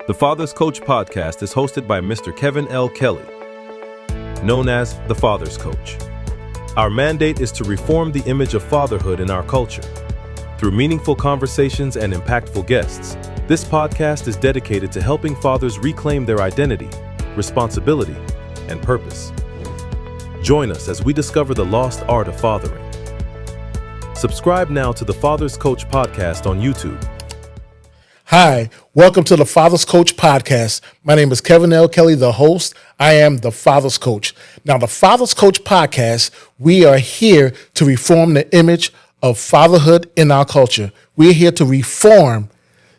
The Father's Coach podcast is hosted by Mr. Kevin L. Kelly, known as the Father's Coach. Our mandate is to reform the image of fatherhood in our culture. Through meaningful conversations and impactful guests, this podcast is dedicated to helping fathers reclaim their identity, responsibility, and purpose. Join us as we discover the lost art of fathering. Subscribe now to the Father's Coach podcast on YouTube. Hi, welcome to the Father's Coach podcast. My name is Kevin L. Kelly, the host. I am the Father's Coach. Now, the Father's Coach podcast, we are here to reform the image of fatherhood in our culture. We're here to reform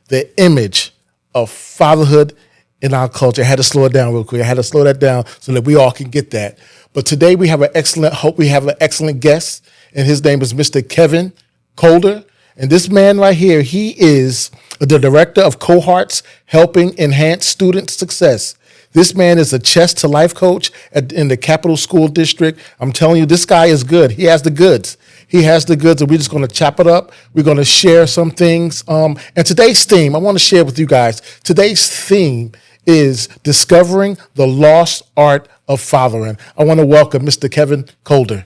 the image of fatherhood in our culture. I had to slow it down real quick. I had to slow that down so that we all can get that. But today we have an excellent guest, and his name is Mr. Kevin Colder. And this man right here, he is the director of cohorts helping enhance student success. This man is a chess to life coach in the Capital School District. I'm telling you, this guy is good. He has the goods. He has the goods, and we're just going to chop it up. We're going to share some things. And today's theme, I want to share with you guys. Today's theme is discovering the lost art of fathering. I want to welcome Mr. Kevin Colder.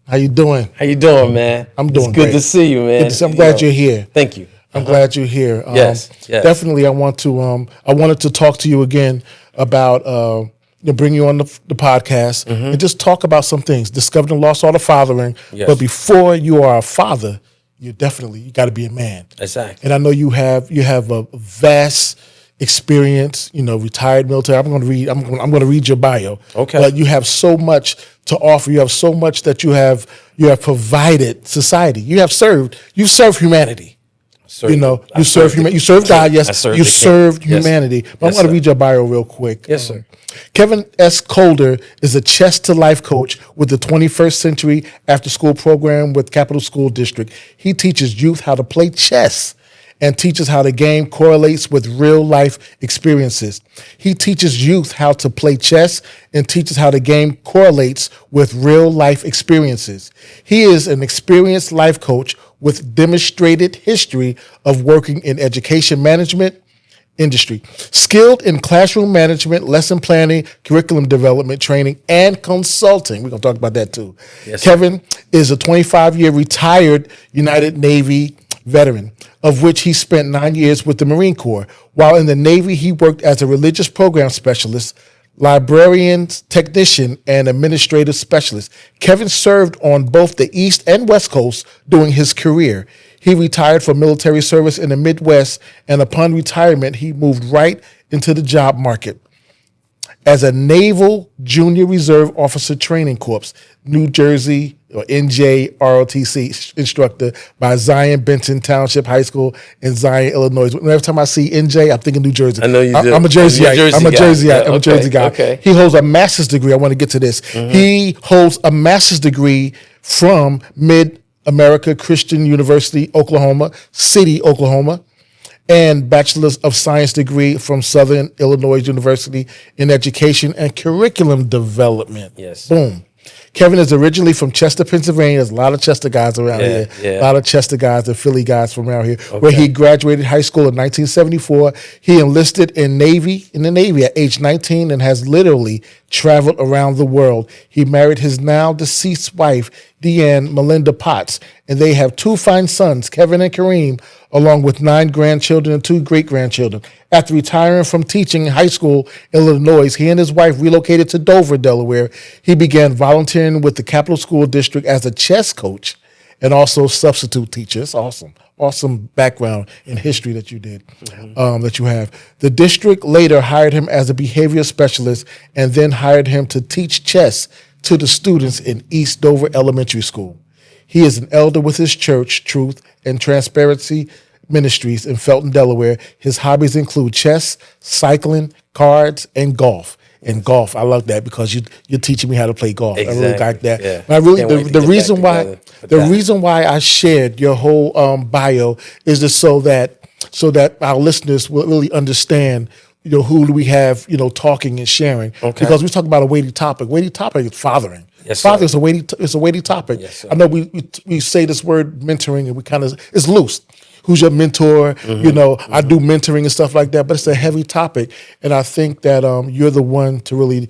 How you doing? How you doing, man? I'm doing it's great. Good to see you, man. I'm glad you're here. Thank you. I'm glad you're here. Yes. Definitely. I wanted to talk to you again about bring you on the podcast and just talk about some things. Discovering the lost art of fathering. Yes. But before you are a father, you got to be a man. Exactly. And I know you have a vast experience. Retired military. I'm going to read your bio. Okay. But you have so much to offer. You have so much that you have provided society. You've served humanity. You served God. Yes, you served humanity. But I'm going to read your bio real quick. Yes, sir. Kevin S. Colder is a chess to life coach with the 21st Century After School Program with Capital School District. He teaches youth how to play chess and teaches how the game correlates with real life experiences. He teaches youth how to play chess and teaches how the game correlates with real life experiences. He is an experienced life coach with demonstrated history of working in education management industry, skilled in classroom management, lesson planning, curriculum development, training, and consulting. We're going to talk about that too. Yes, Kevin is a 25-year retired United Navy veteran, of which he spent 9 years with the Marine Corps. While in the Navy, he worked as a religious program specialist, librarian, technician, and administrative specialist. Kevin served on both the East and West Coast during his career. He retired from military service in the Midwest, and upon retirement, he moved right into the job market. As a Naval Junior Reserve Officer Training Corps, New Jersey, or NJROTC instructor by Zion Benton Township High School in Zion, Illinois. Every time I see NJ, I'm thinking New Jersey. I know you do. I'm a Jerseyite. I'm a Jersey guy. Okay. He holds a master's degree. I want to get to this. He holds a master's degree from Mid-America Christian University, Oklahoma City, Oklahoma, and Bachelor's of Science degree from Southern Illinois University in Education and Curriculum Development. Yes. Boom. Kevin is originally from Chester, Pennsylvania. There's a lot of Chester guys around here. Yeah. A lot of Chester guys and Philly guys from around here. Where he graduated high school in 1974. He enlisted in the Navy at age 19 and has literally traveled around the world. He married his now deceased wife, Deanne Melinda Potts, and they have two fine sons, Kevin and Kareem, along with 9 grandchildren and 2 great-grandchildren. After retiring from teaching in high school in Illinois, he and his wife relocated to Dover, Delaware. He began volunteering with the Capital School District as a chess coach and also substitute teacher. It's awesome background in history that you did, that you have. The district later hired him as a behavior specialist and then hired him to teach chess to the students in East Dover Elementary School. He is an elder with his church, Truth and Transparency Ministries in Felton, Delaware. His hobbies include chess, cycling, cards, and golf. And golf, I love that because you're teaching me how to play golf. Exactly. I really like that. Yeah. But I really the reason why I shared your whole bio is just so that our listeners will really understand, who do we have, talking and sharing. Okay. Because we talk about a weighty topic. Weighty topic is fathering. Yes, Father is a weighty topic. Yes, sir. I know we say this word mentoring and it's loose. who's your mentor. I do mentoring and stuff like that, but it's a heavy topic, and I think that you're the one to really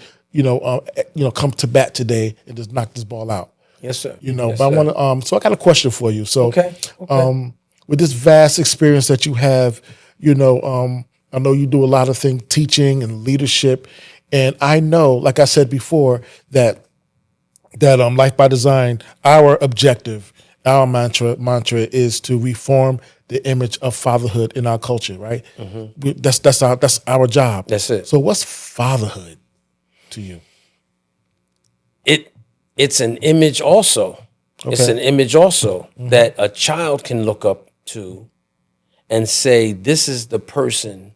come to bat today and just knock this ball out. Yes, sir. But I want to. So I got a question for you. So, Okay. with this vast experience that you have, I know you do a lot of things, teaching and leadership, and I know, like I said before, that Life by Design, our objective, our mantra is to reform the image of fatherhood in our culture. Right. That's our job. That's it. So, what's fatherhood to you? It's an image also. Okay. It's an image also that a child can look up to and say, this is the person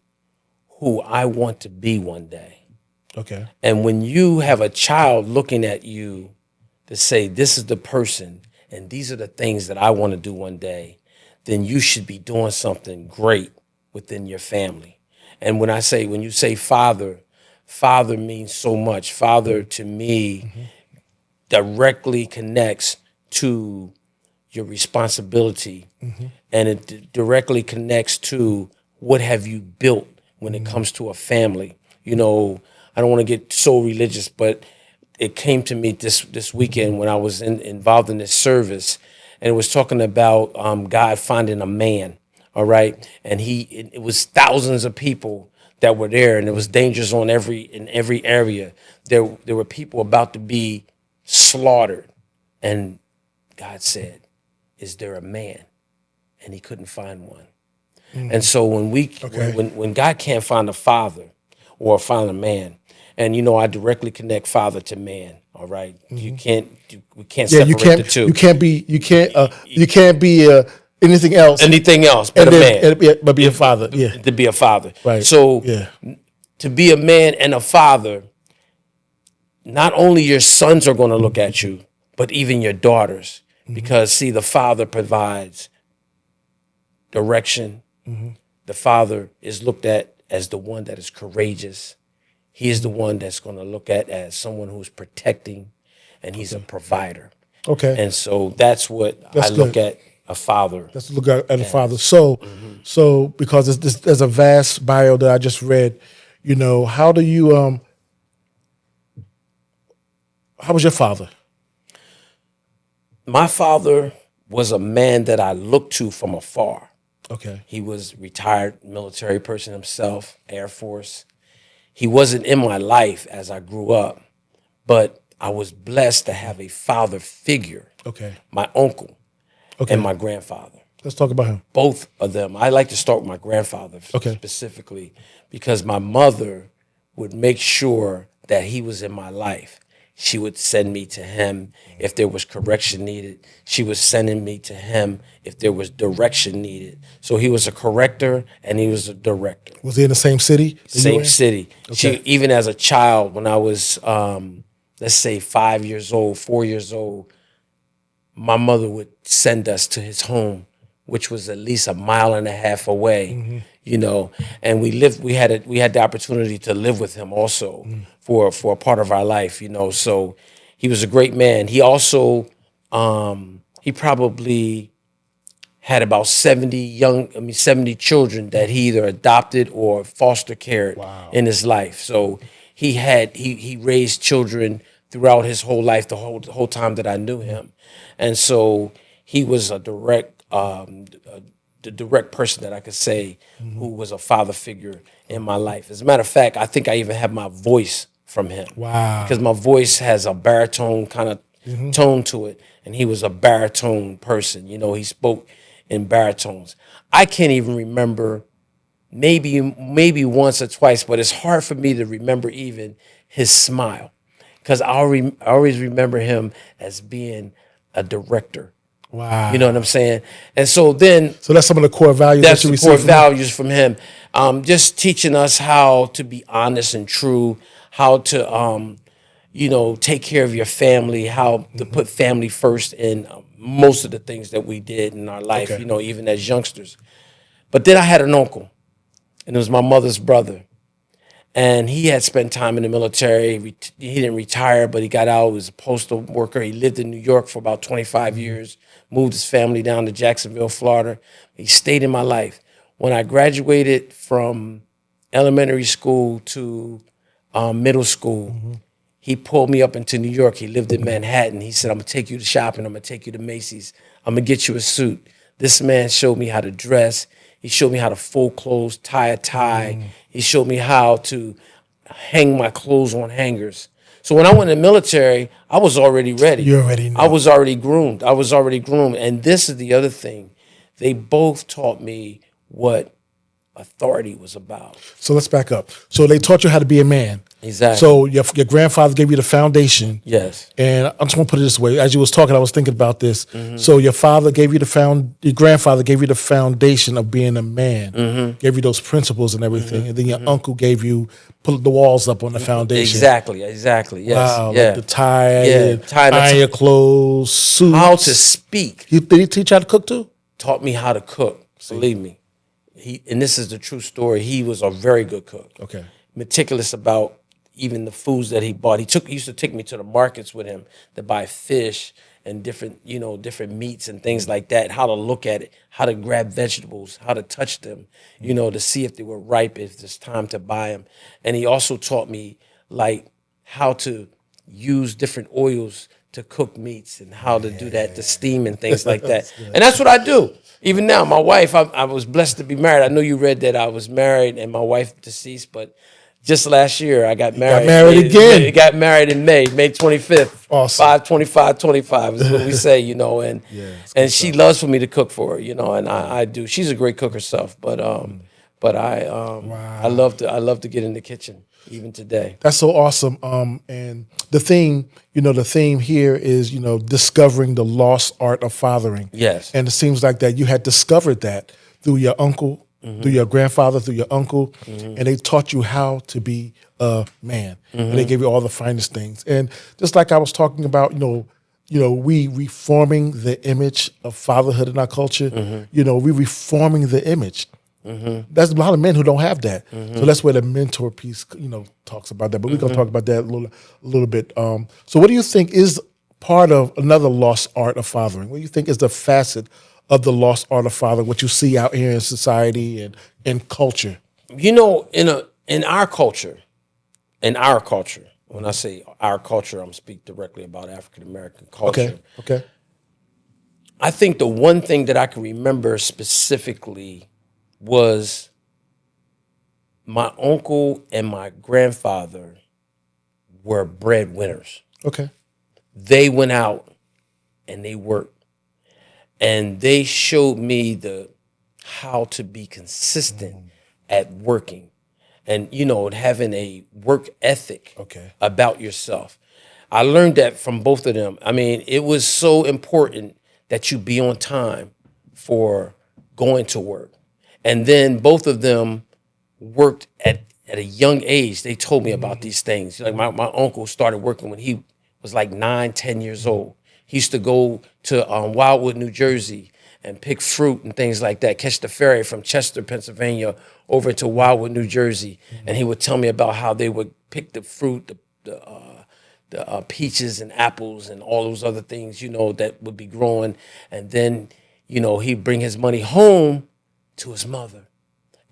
who I want to be one day. Okay. And when you have a child looking at you to say, this is the person and these are the things that I want to do one day, then you should be doing something great within your family. And when you say father means so much. Father to me directly connects to your responsibility, and it directly connects to what have you built when it comes to a family. I don't want to get so religious, but it came to me this weekend when I was involved in this service, and it was talking about God finding a man, all right? And it was thousands of people that were there, and there was dangers in every area. There were people about to be slaughtered, and God said, is there a man? And he couldn't find one. And so when God can't find a father or find a man, and I directly connect father to man, all right? We can't separate the two. You can't be anything else. Anything else but a man. But be a father. Yeah. To be a father. Right. So to be a man and a father, not only your sons are going to look at you, but even your daughters. Because, see, the father provides direction. The father is looked at as the one that is courageous. He is the one that's going to look at as someone who's protecting, and he's a provider. Okay. And so that's what I look at a father. Let's look at a father. So, because there's a vast bio that I just read, how do you, how was your father? My father was a man that I looked to from afar. Okay. He was a retired military person himself, Air Force. He wasn't in my life as I grew up, but I was blessed to have a father figure. Okay. My uncle and my grandfather. Let's talk about him. Both of them. I like to start with my grandfather specifically because my mother would make sure that he was in my life. She would send me to him if there was correction needed. She was sending me to him if there was direction needed. So he was a corrector and he was a director. Was he in the same city? Same city. Okay. Even as a child, when I was, let's say 4 years old, my mother would send us to his home, which was at least 1.5 miles away. And we had the opportunity to live with him also for a part of our life, so he was a great man. He also, he probably had about 70 children that he either adopted or foster cared in his life. So he raised children throughout his whole life, the whole time that I knew him. And so he was a the direct person that I could say who was a father figure in my life. As a matter of fact, I think I even have my voice from him. Wow. Because my voice has a baritone kind of tone to it, and he was a baritone person. He spoke in baritones. I can't even remember, maybe once or twice, but it's hard for me to remember even his smile, because I always remember him as being a director. Wow. You know what I'm saying? And so then... So that's some of the core values that's that you the core received values from him. Just teaching us how to be honest and true, how to, take care of your family, how to put family first in most of the things that we did in our life, even as youngsters. But then I had an uncle, and it was my mother's brother. And he had spent time in the military. He didn't retire, but he got out. He was a postal worker. He lived in New York for about 25 years, moved his family down to Jacksonville, Florida. He stayed in my life. When I graduated from elementary school to middle school, he pulled me up into New York. He lived in Manhattan. He said, I'm going to take you to shopping. I'm going to take you to Macy's. I'm going to get you a suit. This man showed me how to dress. He showed me how to fold clothes, tie a tie. He showed me how to hang my clothes on hangers. So when I went in the military, I was already ready. You already know. I was already groomed. And this is the other thing. They both taught me what authority was about. So let's back up. So they taught you how to be a man. Exactly. So your grandfather gave you the foundation. Yes. And I'm just going to put it this way. As you was talking, I was thinking about this. So your father gave you your grandfather gave you the foundation of being a man, gave you those principles and everything. And then your uncle gave you, put the walls up on the foundation. Exactly. Yes. Wow, Yeah. like the tie, Tie the iron your clothes, suits. How to speak. Did he teach you how to cook too? Taught me how to cook. Believe me. And this is the true story. He was a very good cook. Okay. Meticulous about even the foods that he bought. He used to take me to the markets with him to buy fish and different meats and things like that, how to look at it, how to grab vegetables, how to touch them, to see if they were ripe, if it's time to buy them. And he also taught me like how to use different oils to cook meats and how to do that, to steam and things like that. And that's what I do. Even now, my wife, I was blessed to be married. I know you read that I was married and my wife deceased, but just last year I got married. Got married again. Got married in May 25th. Awesome. 5/25/25 is what we say, and she loves for me to cook for her, and I do. She's a great cook herself, but I love to get in the kitchen even today. That's so awesome. And the theme here is, discovering the lost art of fathering. Yes. And it seems like that you had discovered that through your uncle, through your grandfather, through your uncle, and they taught you how to be a man. And they gave you all the finest things. And just like I was talking about, we reforming the image of fatherhood in our culture. We reforming the image. There's a lot of men who don't have that. So that's where the mentor piece, talks about that. But we're going to talk about that a little bit. So what do you think is part of another lost art of fathering? What do you think is the facet of the lost art of fathering, what you see out here in society and in culture? In our culture, when I say our culture, I'm speaking directly about African American culture. Okay. I think the one thing that I can remember specifically was my uncle and my grandfather were breadwinners. Okay. They went out and they worked. And they showed me how to be consistent at working and, having a work ethic about yourself. I learned that from both of them. I mean, it was so important that you be on time for going to work. And then both of them worked at a young age. They told me about these things. Like my uncle started working when he was like 9, 10 years old. He used to go to Wildwood, New Jersey, and pick fruit and things like that, catch the ferry from Chester, Pennsylvania, over to Wildwood, New Jersey. And he would tell me about how they would pick the fruit, the peaches and apples and all those other things, that would be growing. And then, he'd bring his money home to his mother.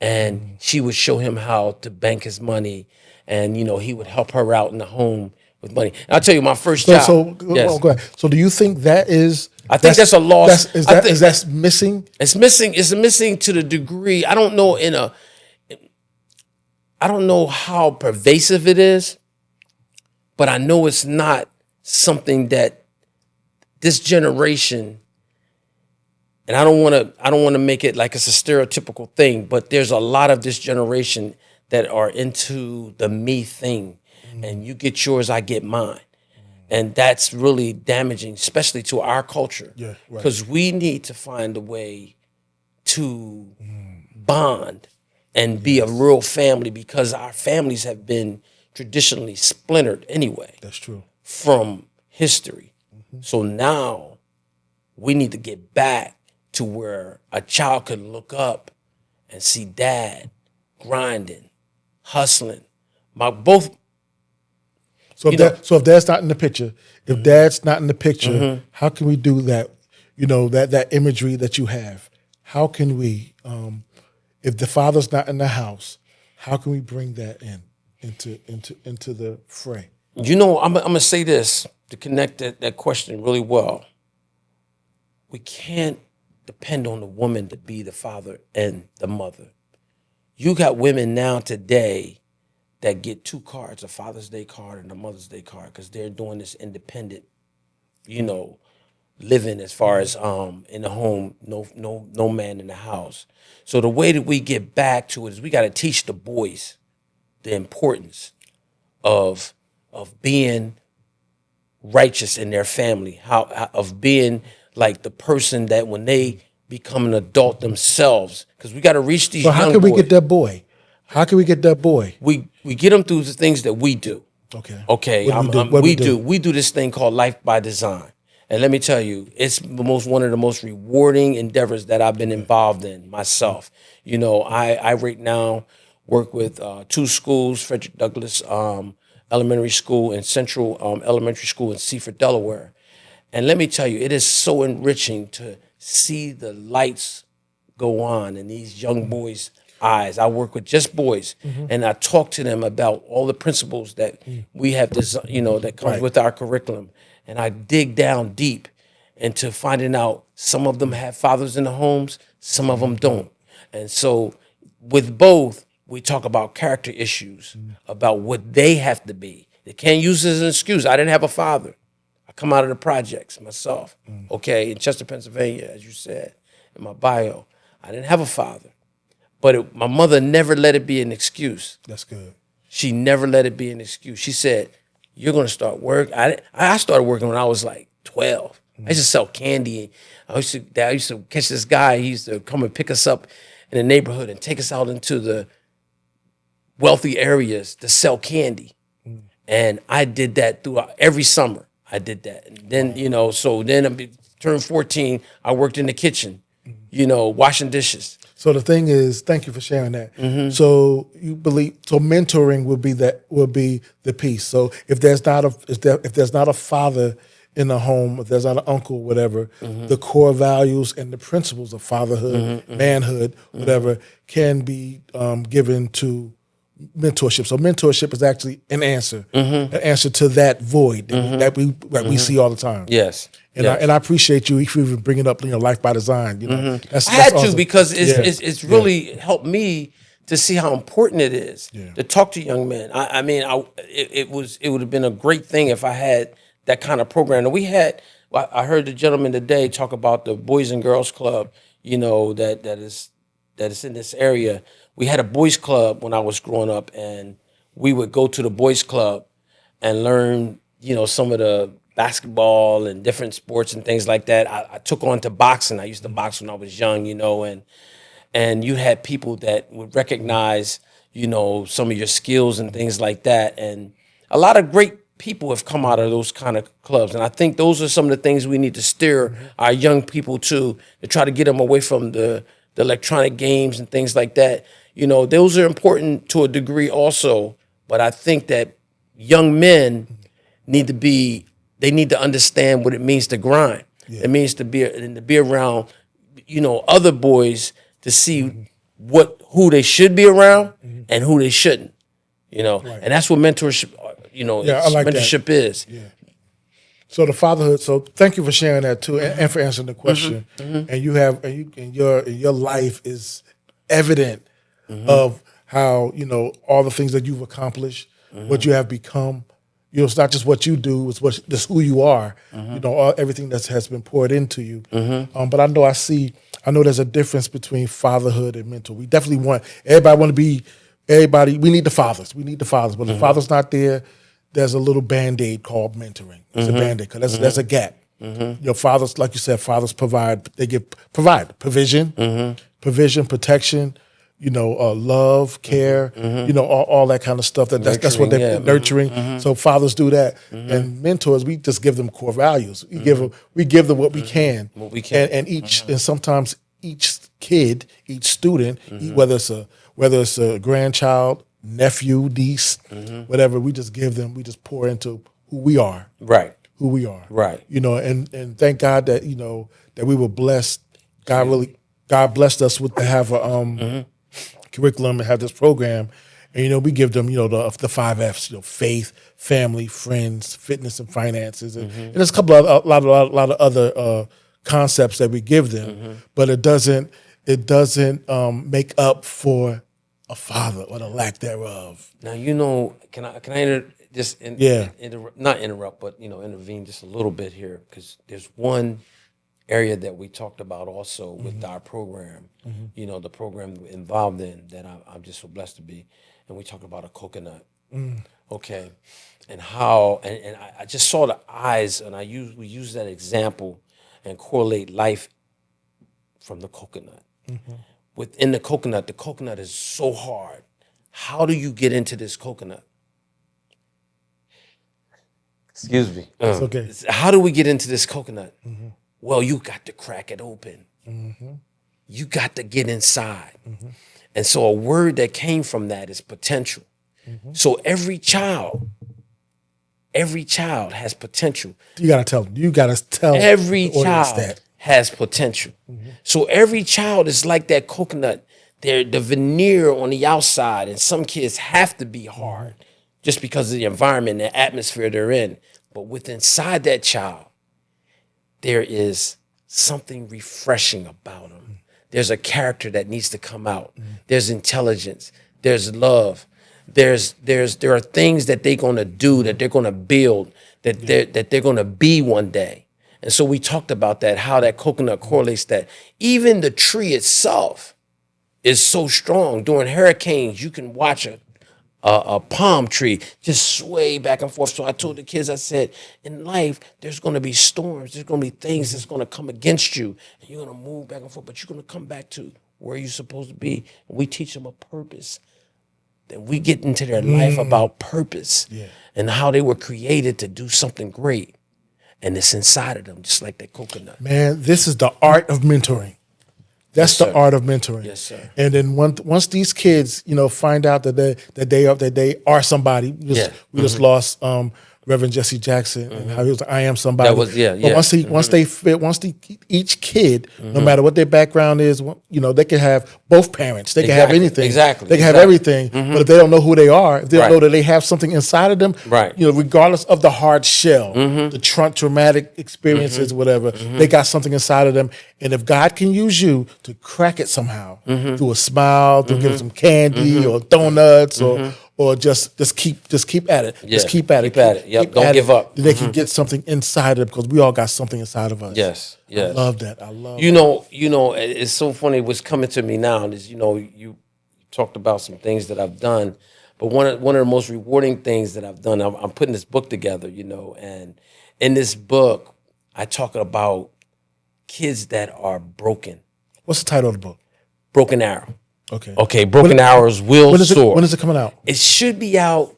And she would show him how to bank his money. And, he would help her out in the home with money. And I'll tell you, my first job. Yes. Go ahead. So do you think that is... I think that's a loss. Is that missing? It's missing. It's missing to the degree, I don't know I don't know how pervasive it is, but I know it's not something that this generation, and I don't want to make it like it's a stereotypical thing, but there's a lot of this generation that are into the me thing. And you get yours, I get mine. And that's really damaging, especially to our culture. Yeah, right. Because we need to find a way to bond and be a real family, because our families have been traditionally splintered anyway. That's true. From history. So now we need to get back to where a child could look up and see dad grinding, hustling, both. So if dad's not in the picture, if dad's not in the picture, how can we do that? That imagery that you have. How can we, if the father's not in the house, how can we bring that into the fray? I'm gonna say this to connect that question really well. We can't depend on the woman to be the father and the mother. You got women now today that get 2 cards, a Father's Day card and a Mother's Day card, because they're doing this independent, living as far as in the home, no man in the house. So the way that we get back to it is we got to teach the boys the importance of being righteous in their family, of being like the person that when they become an adult themselves, because we got to reach these. So how can we get that boy? How can we get that boy? We get them through the things that we do. Okay. We do this thing called Life by Design. And let me tell you, it's one of the most rewarding endeavors that I've been involved in myself. I right now work with 2 schools, Frederick Douglass Elementary School and Central Elementary School in Seaford, Delaware. And let me tell you, it is so enriching to see the lights go on in these young boys' eyes. I work with just boys, and I talk to them about all the principles that we have, that comes with our curriculum. And I dig down deep into finding out some of them have fathers in the homes, some of them don't. And so with both, we talk about character issues, about what they have to be. They can't use it as an excuse. I didn't have a father. I come out of the projects myself, in Chester, Pennsylvania, as you said in my bio. I didn't have a father. But my mother never let it be an excuse. That's good. She never let it be an excuse. She said, you're going to start work. I started working when I was like 12. I used to sell candy. I used to catch this guy. He used to come and pick us up in the neighborhood and take us out into the wealthy areas to sell candy. And I did that throughout every summer. I did that. And then, so then I turned 14. I worked in the kitchen, washing dishes. So the thing is, thank you for sharing that. So you believe, mentoring will be the piece. So if there's not a father in the home, if there's not an uncle, whatever, the core values and the principles of fatherhood, manhood, whatever, can be given to mentorship. So mentorship is actually an answer to that void that we see all the time. Yes. And I appreciate you even bringing up Life by Design. That's I had awesome. to, because it's really helped me to see how important it is to talk to young men. It would have been a great thing if I had that kind of program. And I heard the gentleman today talk about the Boys and Girls Club, that is in this area. We had a boys club when I was growing up, and we would go to the boys club and learn, some of the basketball and different sports and things like that. I took on to boxing. I used to box when I was young, and you had people that would recognize, some of your skills and things like that. And a lot of great people have come out of those kind of clubs. And I think those are some of the things we need to steer our young people to try to get them away from the electronic games and things like that. Those are important to a degree also, but I think that young men need to understand what it means to grind. It means to be around, other boys, to see who they should be around and who they shouldn't. And that's what mentorship, mentorship is. Yeah. So the fatherhood. So thank you for sharing that too, and for answering the question. And your life is evident of how all the things that you've accomplished, what you have become. It's not just what you do; it's just who you are. Everything that has been poured into you. But I know there's a difference between fatherhood and mentor. We definitely want everybody to be everybody. We need the fathers. But if the father's not there, there's a little Band-Aid called mentoring. It's a Band-Aid because that's a gap. Your fathers, like you said, fathers provide provision, protection, love, care, all that kind of stuff. That's what they're nurturing. So fathers do that, and mentors, we just give them core values. We give them what we can, and sometimes each kid, each student, whether it's a grandchild, nephew, niece, whatever. We just give them. We just pour into who we are. Right. Who we are. Right. And thank God that that we were blessed. God blessed us with to have a curriculum and have this program, and we give them the 5 F's: faith, family, friends, fitness, and finances, and there's a couple of a lot of other concepts that we give them, but it doesn't make up for a father or the lack thereof. Now can I not interrupt, but intervene just a little bit here, because there's one area that we talked about also with our program, the program we're involved in that I'm just so blessed to be, and we talked about a coconut, okay, and how, and I just saw the eyes, and we use that example and correlate life from the coconut. Within the coconut is so hard. How do you get into this coconut? Excuse me. It's okay. How do we get into this coconut? Well, you got to crack it open. You got to get inside. And so a word that came from that is potential. So every child has potential. You got to tell every the audience child that has potential. So every child is like that coconut. They're the veneer on the outside, and some kids have to be hard just because of the environment, the atmosphere they're in. But within inside that child, there is something refreshing about them. There's a character that needs to come out. There's intelligence. There's love. There are things that they're going to do, that they're going to build, that they're going to be one day. And so we talked about that, how that coconut correlates that. Even the tree itself is so strong. During hurricanes, you can watch a palm tree just sway back and forth. So I told the kids, I said, in life, there's going to be storms. There's going to be things that's going to come against you. And you're going to move back and forth, but you're going to come back to where you're supposed to be. And we teach them a purpose. Then we get into their life about purpose and how they were created to do something great. And it's inside of them, just like that coconut. Man, this is the art of mentoring. That's the art of mentoring. Yes, sir. And then once these kids, find out that they are somebody. We just lost Reverend Jesse Jackson and how he was. I am somebody. That was But once each kid, no matter what their background is, they can have both parents. They can have anything. Exactly. They can have everything. But if they don't know who they are, if they don't know that they have something inside of them, regardless of the hard shell, the traumatic experiences, whatever, they got something inside of them. And if God can use you to crack it somehow through a smile, through give them some candy or donuts or just keep at it. Just keep at it. Yep. Don't give up. They can get something inside of them, because we all got something inside of us. Yes. I love that. I love it's so funny what's coming to me now is, you talked about some things that I've done, but one of the most rewarding things that I've done, I'm putting this book together, and in this book, I talk about kids that are broken. What's the title of the book? Broken Arrow. Okay. Broken Arrows will soar. When is it coming out? It should be out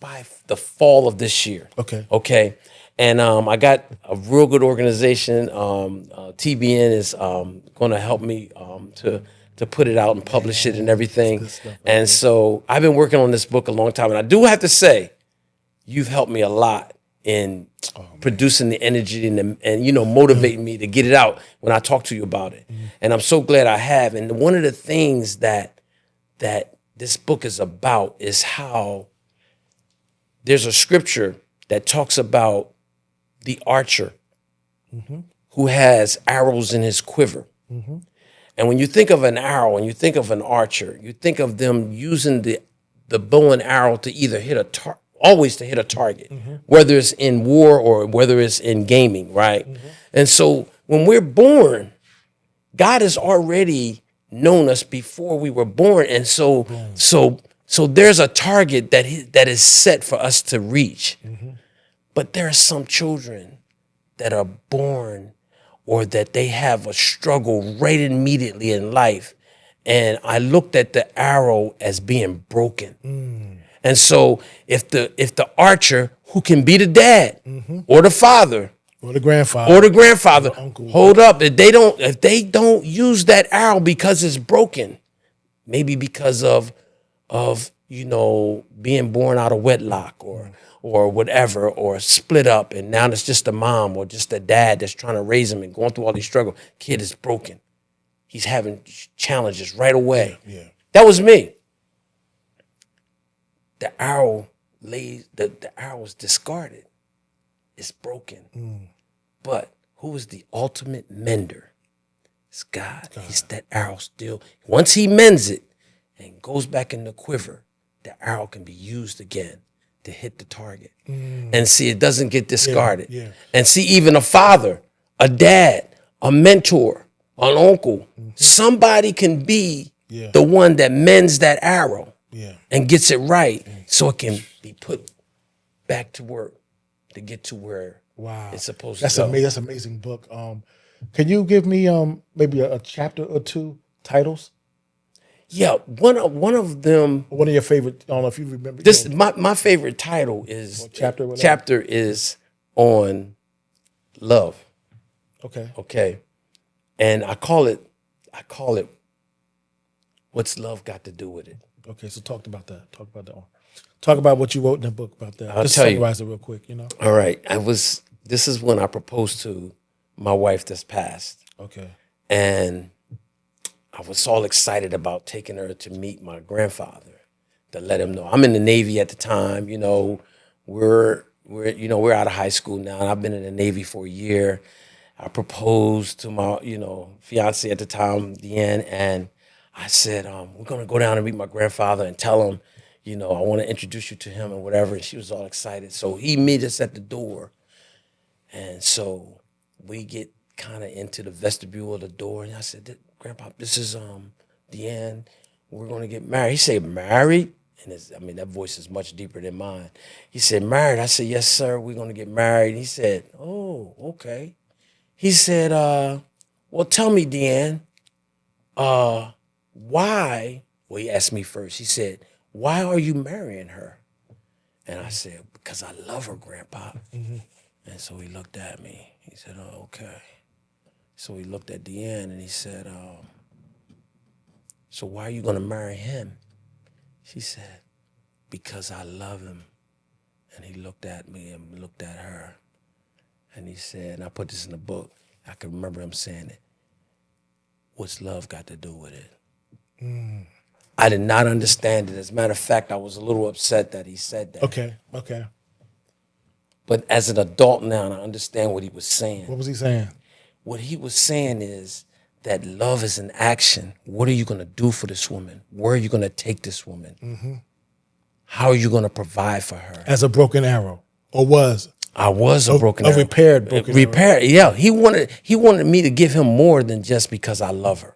by the fall of this year. Okay. And I got a real good organization. TBN is going to help me to put it out and publish it and everything. And so I've been working on this book a long time. And I do have to say, you've helped me a lot in producing the energy and motivating me to get it out when I talk to you about it. And I'm so glad I have. And one of the things that this book is about is how there's a scripture that talks about the archer who has arrows in his quiver. And when you think of an arrow and you think of an archer, you think of them using the bow and arrow to either always to hit a target, whether it's in war or whether it's in gaming, right? And so when we're born, God has already known us before we were born. And so there's a target that is set for us to reach. But there are some children that are born or that they have a struggle right immediately in life. And I looked at the arrow as being broken. And so if the archer, who can be the dad or the father or the grandfather the uncle, hold up, if they don't use that arrow because it's broken, maybe because of being born out of wedlock or whatever, or split up, and now it's just a mom or just a dad that's trying to raise him and going through all these struggles. Kid is broken. He's having challenges right away. Yeah. That was me. The arrow the arrow was discarded. It's broken. But who is the ultimate mender? It's God. He's that arrow still. Once he mends it and goes back in the quiver, the arrow can be used again to hit the target. And see, it doesn't get discarded. Yeah. And see, even a father, a dad, a mentor, an uncle, somebody can be the one that mends that arrow and gets it right so it can be put back to work to get to where it's supposed to go. That's an amazing book. Can you give me maybe a chapter or two titles? Yeah, one of them. One of your favorite. I don't know if you remember. This my favorite title is chapter is on love. Okay, and I call it what's love got to do with it. Okay, so talk about that. Talk about that one. Talk about what you wrote in the book about that. Just summarize it real quick. All right, this is when I proposed to my wife that's passed. Okay, and I was all excited about taking her to meet my grandfather to let him know. I'm in the Navy at the time. We're out of high school now, and I've been in the Navy for a year. I proposed to my fiance at the time, Deanne, and I said, we're gonna go down and meet my grandfather and tell him, I want to introduce you to him and whatever. And she was all excited. So he met us at the door, and so we get kind of into the vestibule of the door, and I said, Grandpa, this is Deanne. We're gonna get married. He said, married? And that voice is much deeper than mine. He said, married. I said, yes, sir, we're gonna get married. He said, oh, okay. He said, well, tell me, Deanne, why? Well, he asked me first. He said, why are you marrying her? And I said, because I love her, Grandpa. And so he looked at me. He said, oh, okay. So he looked at Deanne and he said, so why are you going to marry him? She said, because I love him. And he looked at me and looked at her. And he said, and I put this in the book, I can remember him saying it, what's love got to do with it? I did not understand it. As a matter of fact, I was a little upset that he said that. Okay. But as an adult now, I understand what he was saying. What was he saying? What he was saying is that love is an action. What are you going to do for this woman? Where are you going to take this woman? How are you going to provide for her? As a broken arrow, or was? I was a broken arrow. A repaired broken arrow. Repaired, yeah. He wanted me to give him more than just because I love her.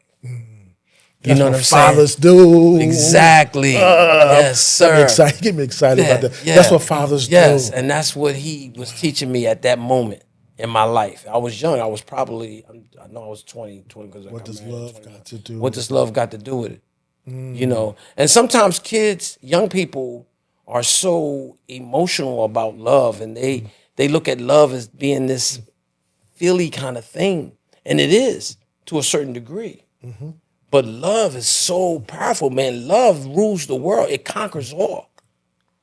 You know what I'm saying? Fathers do. Exactly. Yes, sir. Get me excited about that. Yeah. That's what fathers do. Yes, and that's what he was teaching me at that moment in my life. I was young. I was probably, I know I was 20 because I What does love got to do? What does love got to do with it? And sometimes kids, young people are so emotional about love, and they look at love as being this feely kind of thing, and it is to a certain degree. But love is so powerful, man. Love rules the world. It conquers all.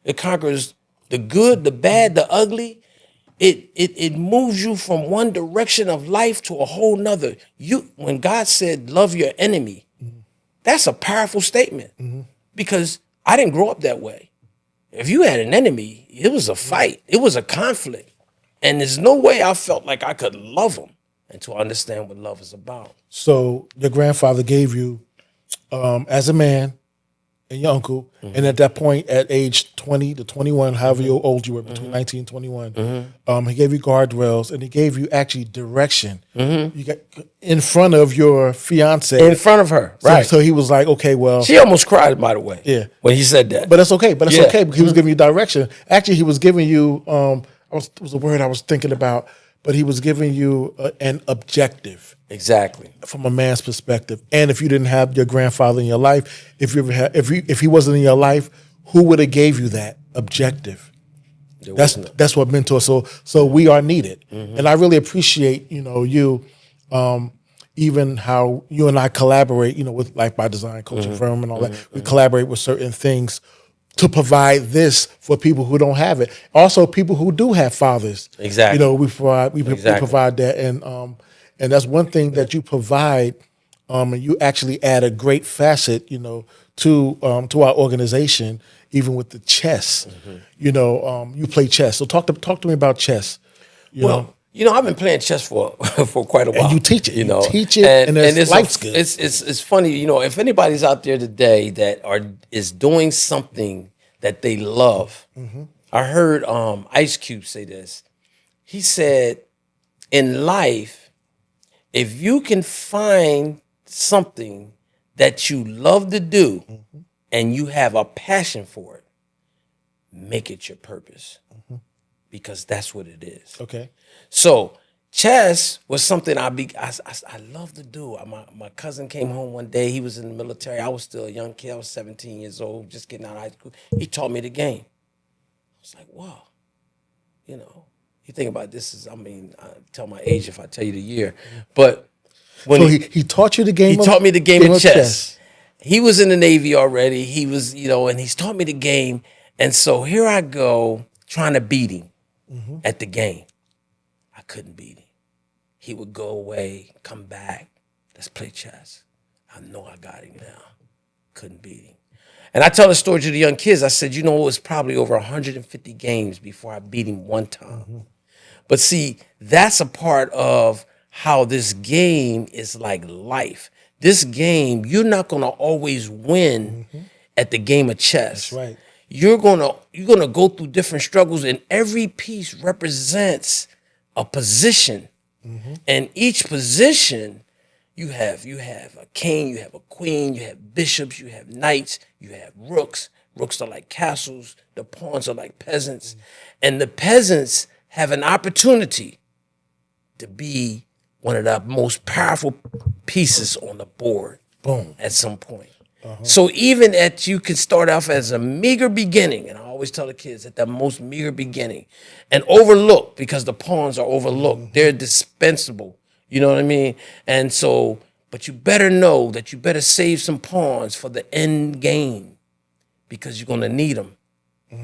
It conquers the good, the bad, the ugly. It moves you from one direction of life to a whole nother. When God said, love your enemy, that's a powerful statement because I didn't grow up that way. If you had an enemy, it was a fight. It was a conflict. And there's no way I felt like I could love them until I understand what love is about. So your grandfather gave you, as a man, and your uncle, and at that point, at age 20 to 21, however old you were, between 19 and 21, he gave you guardrails, and he gave you actually direction. You got in front of your fiance. In front of her, right. So he was like, okay, well. She almost cried, by the way, when he said that. But that's okay. But that's okay, because he was giving you direction. Actually, he was giving you, it was a word I was thinking about, but he was giving you an objective. Exactly. From a man's perspective. And if you didn't have your grandfather in your life, if he wasn't in your life, who would have gave you that objective? That's what mentors. So we are needed. And I really appreciate, you even how you and I collaborate, with Life by Design coaching firm and all that. We collaborate with certain things. to provide this for people who don't have it. Also, people who do have fathers. Exactly. You know, we provide that, and that's one thing that you provide, and you actually add a great facet, you know, to our organization, even with the chess. You know, you play chess. So talk to me about chess. You know? You know, I've been playing chess for quite a while. And you teach it. You know, and it's life skills. It's funny, you know, if anybody's out there today that is doing something that they love. I heard Ice Cube say this. He said, in life, if you can find something that you love to do and you have a passion for it, make it your purpose, because that's what it is. Okay. So chess was something I love to do. My cousin came home one day. He was in the military. I was still a young kid. I was 17 years old, just getting out of high school. He taught me the game. I was like, wow. You know, you think about this I tell my age if I tell you the year. But when he taught you the game. He taught me the game of chess. He was in the Navy already. He was, you know, and he's taught me the game. And so here I go trying to beat him at the game. I couldn't beat him. He would go away, come back. Let's play chess. I know I got him now. Couldn't beat him. And I tell the story to the young kids. I said, you know, it was probably over 150 games before I beat him one time. But see, that's a part of how this game is like life. This game, you're not going to always win at the game of chess. That's right. You're gonna go through different struggles, and every piece represents a position. And each position, you have a king, you have a queen, you have bishops, you have knights, you have rooks. Rooks are like castles, the pawns are like peasants. And the peasants have an opportunity to be one of the most powerful pieces on the board. Boom, at some point. So even you can start off as a meager beginning, and I always tell the kids at the most meager beginning, and overlooked because the pawns are overlooked. They're dispensable. You know what I mean? And so, but you better know that you better save some pawns for the end game, because you're going to need them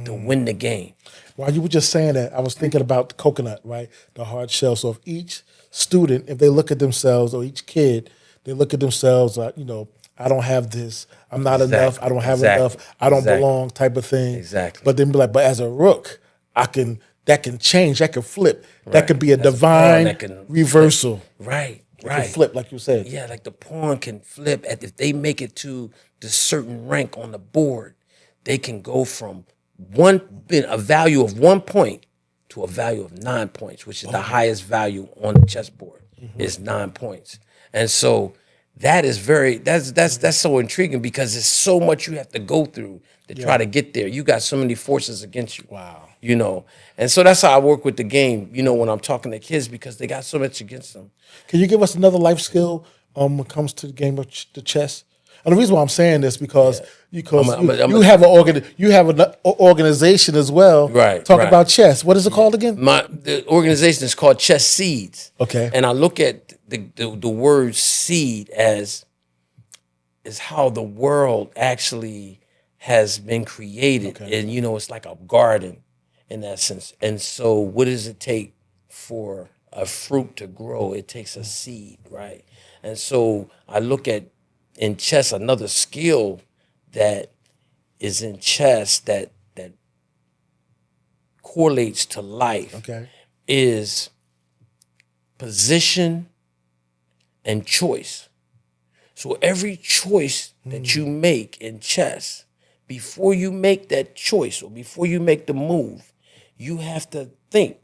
to win the game. While you were just saying that, I was thinking about the coconut, right? The hard shell. So if each student, if they look at themselves, or each kid, they look at themselves, you know, I don't have this. I'm not enough. I don't have enough. I don't belong, type of thing. Exactly. But then be like, but as a rook, that can change. That can flip. That can be a divine reversal. Right. It can flip, like you said. Yeah, like the pawn can flip. If they make it to the certain rank on the board, they can go from a value of 1 point to a value of 9 points, which is the highest value on the chessboard. Is 9 points. And so that is that's so intriguing, because there's so much you have to go through to try to get there. You got so many forces against you. Wow. You know, and so that's how I work with the game, you know, when I'm talking to kids, because they got so much against them. Can you give us another life skill when it comes to the game of the chess? And the reason why I'm saying this because you have an organization as well. Right. Talk about chess. What is it called again? The organization is called Chess Seeds. Okay. And I look at the word seed as is how the world actually has been created. Okay. And you know, it's like a garden in that sense. And so what does it take for a fruit to grow? It takes a seed, right? And so I look at in chess another skill that is in chess that correlates to life is position and choice. So every choice that you make in chess, before you make that choice or before you make the move, you have to think.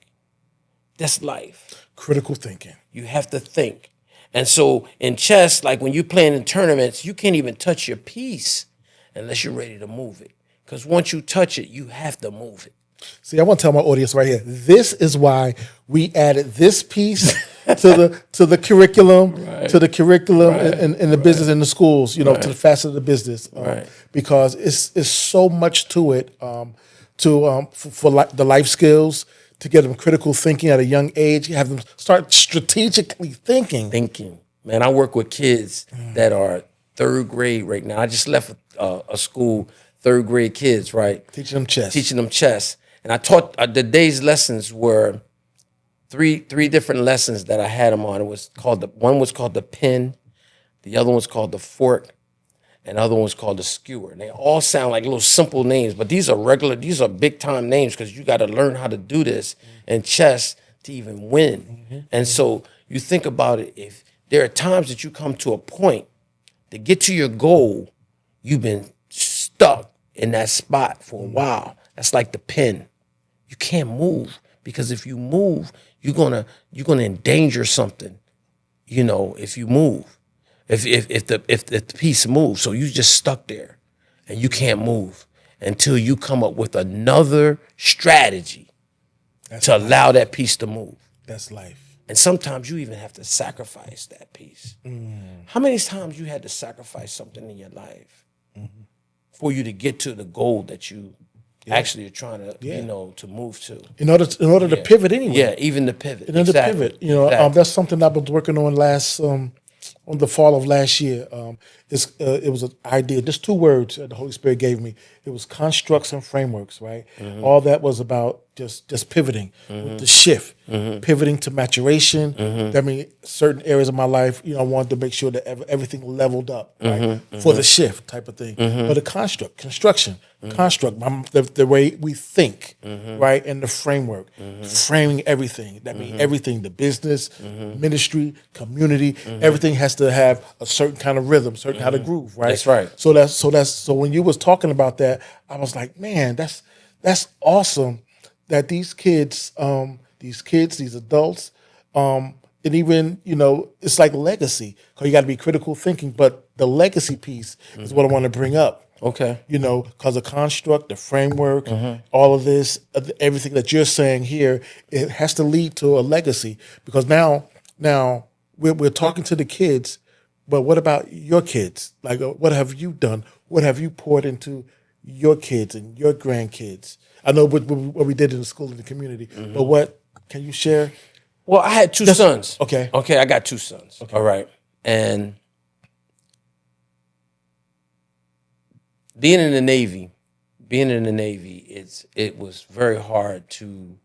That's life. Critical thinking. You have to think. And so in chess, like when you're playing in tournaments, you can't even touch your piece unless you're ready to move it. Because once you touch it, you have to move it. See, I want to tell my audience right here, this is why we added this piece to the curriculum, in the business in the schools, you know, to the facet of the business, because it's so much to it, for the life skills, to get them critical thinking at a young age, have them start strategically thinking. Man, I work with kids that are third grade right now. I just left a school third grade kids, right? Teaching them chess. Teaching them chess. And I taught the day's lessons were three different lessons that I had them on. It was called one was called the pin, the other one's called the fork, and the other one's called the skewer. And they all sound like little simple names, but these are big time names because you got to learn how to do this in chess to even win. And so you think about it, if there are times that you come to a point to get to your goal, you've been stuck in that spot for a while. That's like the pin. You can't move because if you move, you're gonna endanger something. You know, if you move, if the piece moves, so you just stuck there, and you can't move until you come up with another strategy to allow that piece to move. That's life. And sometimes you even have to sacrifice that piece. How many times you had to sacrifice something in your life for you to get to the goal that you actually are trying to, to move to? In order to pivot anyway. Yeah, even the pivot. In order to pivot. That's something I've been working on on the fall of last year. It was an idea, just 2 words that the Holy Spirit gave me. It was constructs and frameworks, right? All that was about just pivoting with the shift, pivoting to maturation. That means certain areas of my life, I wanted to make sure that everything leveled up, right? For the shift type of thing. But the construct, the way we think, right? And the framework, framing everything. That means everything, the business, ministry, community, everything has to have a certain kind of rhythm, certain kind of groove, right? That's right. So when you was talking about that, I was like, man, that's awesome that these kids, these adults, and even, it's like legacy, because you got to be critical thinking, but the legacy piece is what I want to bring up. Okay. Because the construct, the framework, all of this, everything that you're saying here, it has to lead to a legacy. Because now we're talking to the kids, but what about your kids? Like, what have you done? What have you poured into your kids and your grandkids? I know what we did in the school and the community, but what can you share? Well, I had 2 sons. Okay. Okay, I got 2 sons. Okay. All right. And being in the Navy, it was very hard to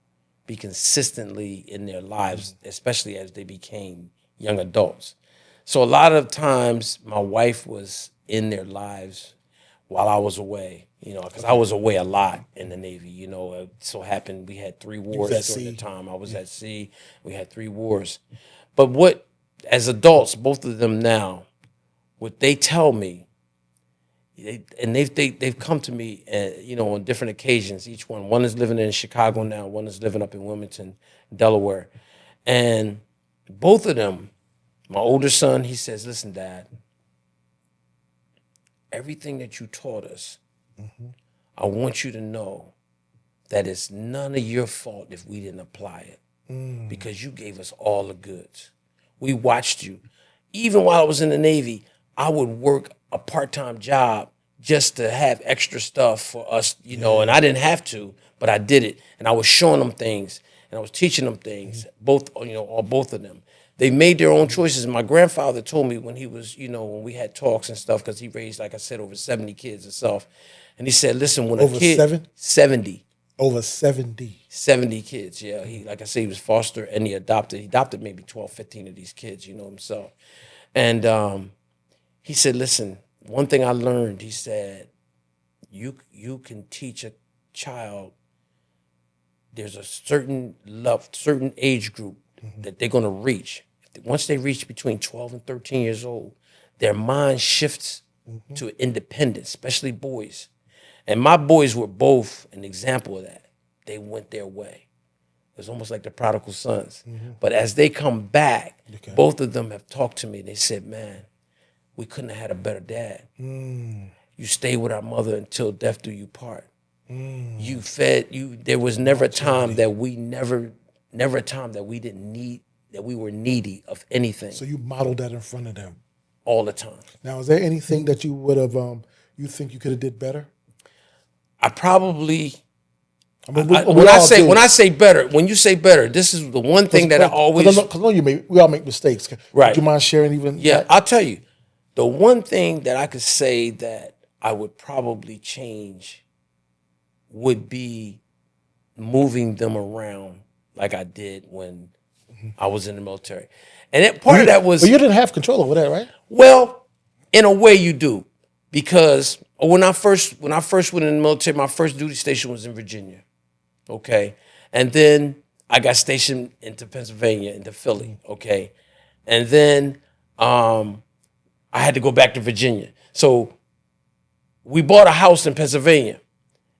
be consistently in their lives, especially as they became young adults. So a lot of times my wife was in their lives while I was away, because I was away a lot in the Navy. It so happened we had 3 wars during the time I was at sea. We had 3 wars. But as adults, both of them now, what they tell me, they've come to me, on different occasions. Each one is living in Chicago now, one is living up in Wilmington, Delaware, and both of them. My older son, he says, "Listen, Dad, everything that you taught us, I want you to know that it's none of your fault if we didn't apply it, because you gave us all the goods. We watched you. Even while I was in the Navy, I would work a part-time job just to have extra stuff for us, and I didn't have to, but I did it. And I was showing them things, and I was teaching them things, both of them. They made their own choices. My grandfather told me when he was, when we had talks and stuff, because he raised, like I said, over 70 kids himself. And he said, listen, when over a kid... 70. Over 70. 70 kids, yeah. He, like I said, he was foster and he adopted. He adopted maybe 12, 15 of these kids, himself. And he said, listen, one thing I learned, he said, you can teach a child, there's a certain age group that they're going to reach. Once they reach between 12 and 13 years old, their mind shifts to independence, especially boys. And my boys were both an example of that. They went their way. It was almost like the prodigal sons. But as they come back, both of them have talked to me. They said, man, we couldn't have had a better dad. You stayed with our mother until death do you part. You fed, there was never a time that we never a time that we didn't need, that we were needy of anything. So you modeled that in front of them? All the time. Now, is there anything that you would have, you think you could have did better? I probably... when I say better, when you say better, this is the one thing that I always... Because we all make mistakes. Right. Would you mind sharing even Yeah, that? I'll tell you. The one thing that I could say that I would probably change would be moving them around like I did when I was in the military. And part of that was... But you didn't have control over that, right? Well, in a way you do. Because when I first went in the military, my first duty station was in Virginia. Okay. And then I got stationed into Pennsylvania, into Philly. Okay. And then I had to go back to Virginia. So we bought a house in Pennsylvania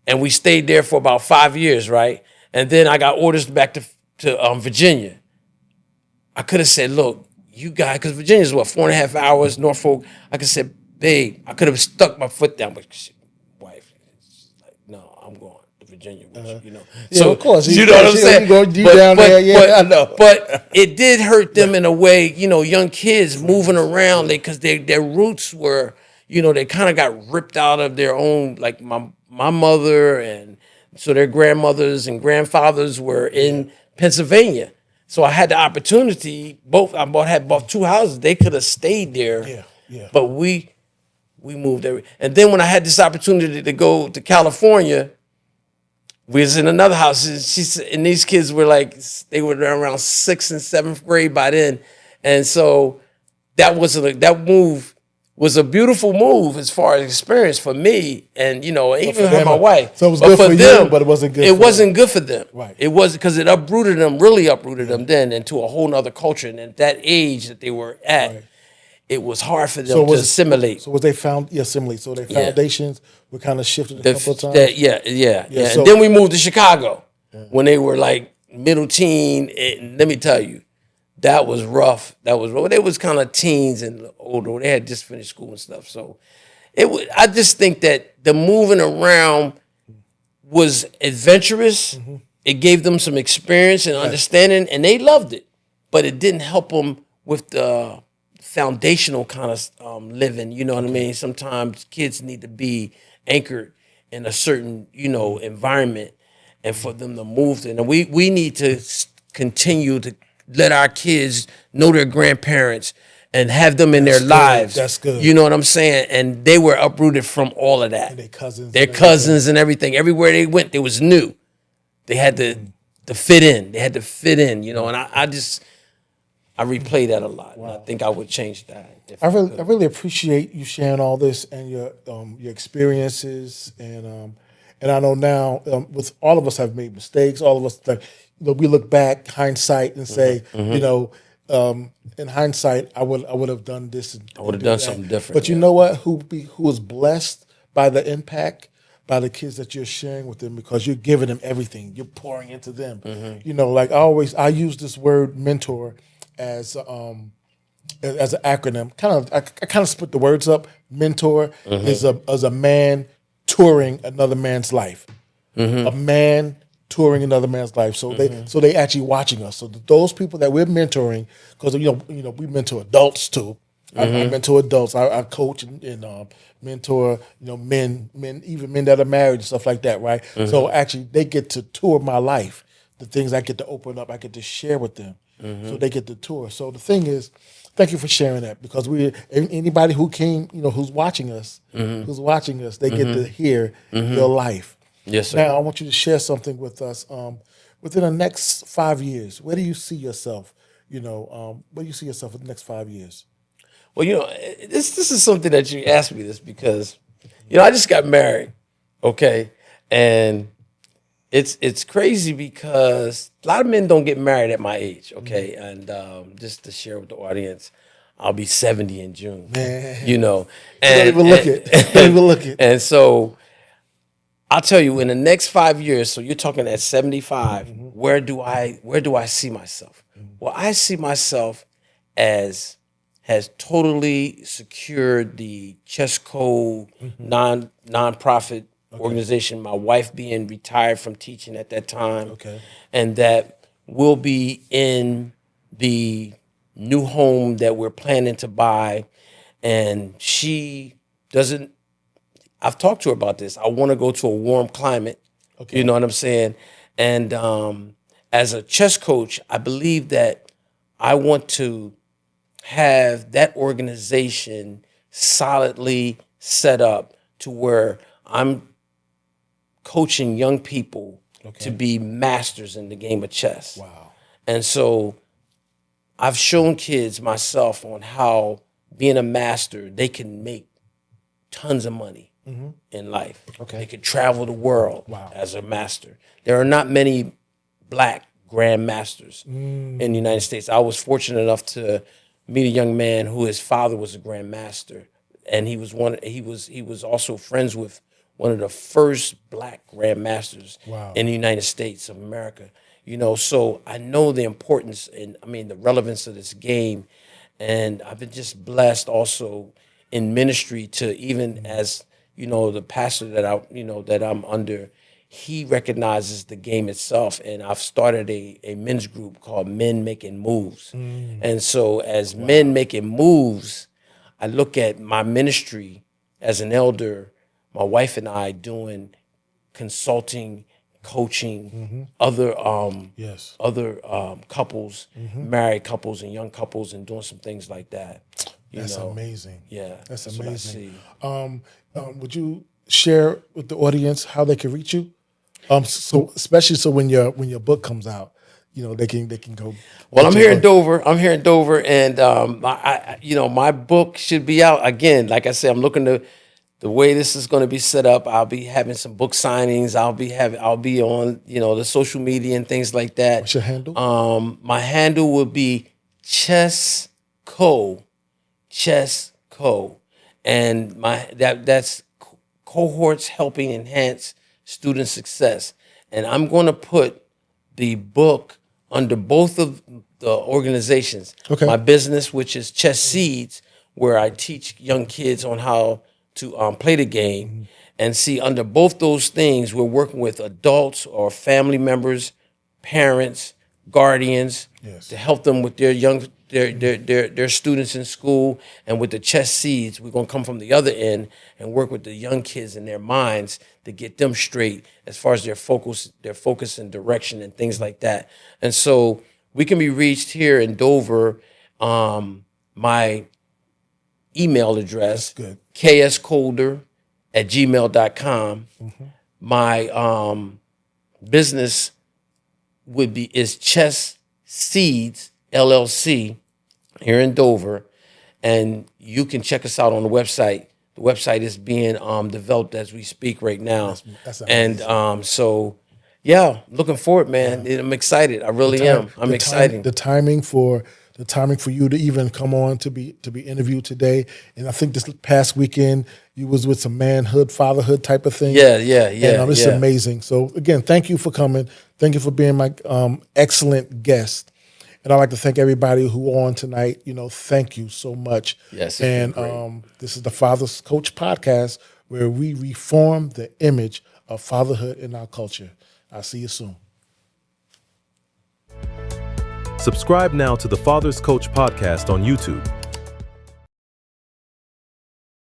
and we stayed there for about 5 years, right? And then I got orders back to Virginia. I could have said, look, you guys, because Virginia's what, 4.5 hours, Norfolk. I could have said, babe, I could have stuck my foot down, but wife, like, no, I'm going to Virginia with you, you know. Yeah, So, of course. you know what I'm saying? Go deep down there. Yeah, I know. But it did hurt them in a way, you know, young kids moving around, because their roots were, you know, they kind of got ripped out of their own, like my mother, and so their grandmothers and grandfathers were in Pennsylvania. So I had the opportunity. Had bought 2 houses. They could have stayed there. Yeah. But we moved every. And then when I had this opportunity to go to California, we was in another house. And these kids were they were around 6th and 7th grade by then. And so that move was a beautiful move as far as experience for me, and, you know, even for my wife. So it was good for you, but it wasn't good. It wasn't good for them. Right. It was because it really uprooted them then into a whole nother culture. And at that age that they were at, it was hard for them to assimilate. So was they assimilate? So their foundations were kind of shifted a couple of times. Yeah. So, and then we moved to Chicago when they were like middle teen. And let me tell you, that was rough. They was kind of teens and older. They had just finished school and stuff. So I just think that the moving around was adventurous. Mm-hmm. It gave them some experience and understanding, and they loved it. But it didn't help them with the foundational kind of living. You know what I mean? Sometimes kids need to be anchored in a certain, you know, environment, and for them to move. And we need to continue to let our kids know their grandparents and have them in their lives. That's good. You know what I'm saying? And they were uprooted from all of that. And their cousins and everything. Everywhere they went, they was new. They had to fit in. They had to fit in, you know. And I replay that a lot. Wow. And I think I would change that. I really appreciate you sharing all this and your experiences, and I know now with all of us have made mistakes. All of us, we look back, hindsight, and say, you know, in hindsight, I would have done this. I would have done something different. But you know what? Who is blessed by the impact, by the kids that you're sharing with them, because you're giving them everything. You're pouring into them. Mm-hmm. You know, like I use this word mentor as an acronym. I kind of split the words up. Mentor is a man touring another man's life. Mm-hmm. A man touring another man's life. So they actually watching us. So those people that we're mentoring, because you know we mentor adults too. I mentor adults. I coach and mentor, you know, men, even men that are married and stuff like that, right? Mm-hmm. So actually they get to tour my life. The things I get to open up, I get to share with them. Mm-hmm. So they get to tour. So the thing is, thank you for sharing that, because anybody who came, you know, who's watching us, they get to hear your life. Yes, sir. Now I want you to share something with us. Within the next 5 years, where do you see yourself? You know, where do you see yourself in the next 5 years? Well, you know, this is something that you asked me this because, you know, I just got married, okay, and it's crazy because a lot of men don't get married at my age, okay, and just to share with the audience, I'll be 70 in June, you know, and don't even look it. And so I'll tell you, in the next 5 years, so you're talking at 75, where do I see myself? Well, I see myself as has totally secured the chess code nonprofit organization, my wife being retired from teaching at that time, and that we'll be in the new home that we're planning to buy. And she doesn't, I've talked to her about this. I want to go to a warm climate, you know what I'm saying? And as a chess coach, I believe that I want to have that organization solidly set up to where I'm coaching young people to be masters in the game of chess. Wow. And so I've shown kids myself on how being a master, they can make tons of money in life. Okay. They could travel the world as a master. There are not many black grandmasters in the United States. I was fortunate enough to meet a young man who his father was a grandmaster, and he was also friends with one of the first black grandmasters in the United States of America. You know, so I know the importance and the relevance of this game, and I've been just blessed also in ministry to even as the pastor that I'm under. He recognizes the game itself, and I've started a men's group called Men Making Moves. And so as men making moves, I look at my ministry as an elder, my wife and I doing consulting, coaching other couples, married couples and young couples, and doing some things like that. That's amazing. Yeah, that's amazing. Would you share with the audience how they can reach you? So especially when your book comes out, they can go. Well, I'm here in Dover, and my book should be out again. Like I said, I'm looking to the way this is going to be set up. I'll be having some book signings. I'll be on the social media and things like that. What's your handle? My handle will be Chess Co, and that's cohorts helping enhance student success. And I'm going to put the book under both of the organizations. Okay. My business, which is Chess Seeds, where I teach young kids on how to play the game. And see, under both those things, we're working with adults or family members, parents, guardians, to help them with their their students in school. And with the Chess Seeds, we're going to come from the other end and work with the young kids in their minds to get them straight as far as their focus and direction and things like that. And so we can be reached here in Dover. My email address, kscolder@gmail.com. My business is Chess Seeds LLC here in Dover, and you can check us out on the website. The website is being developed as we speak right now. That's and looking forward, man. I'm excited. I really am. I'm excited. The timing for you to even come on to be interviewed today, and I think this past weekend you was with some manhood, fatherhood type of thing. Yeah. And this is amazing. So again, thank you for coming. Thank you for being my excellent guest. And I'd like to thank everybody who on tonight. Thank you so much. Yes. And this is the Father's Coach podcast, where we reform the image of fatherhood in our culture. I'll see you soon. Subscribe now to the Father's Coach podcast on YouTube